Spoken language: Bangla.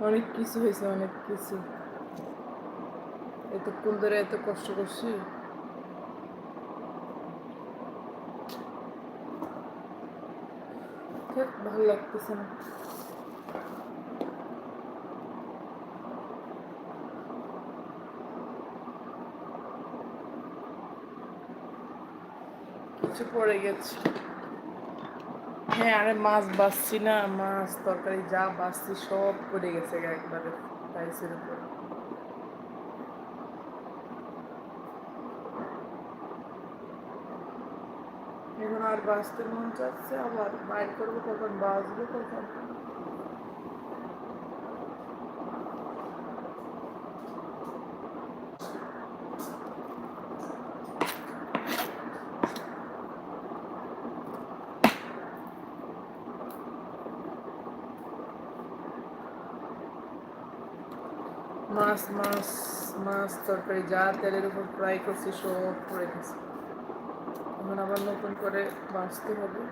অনেক কিছু হয়েছে, অনেক কিছু। এতক্ষণ ধরে এত কষ্ট করছি, ভালো লাগতেছে না। কিছু পড়ে গেছে। হ্যাঁ, আরে মাছ বাছছি না, মাছ তরকারি যা বাছছি সব পড়ে গেছে একবারে টাইসের উপর। এখন আর বাঁচতে মন চাচ্ছে, আবার বাইর করবো কখন, বাঁচবো কখন। মাছ মাছ মাছ তরকারি যা তেলের উপর ফ্রাই করছি সব পড়ে গেছে। এখন আবার নতুন করে বাঁচতে হবে।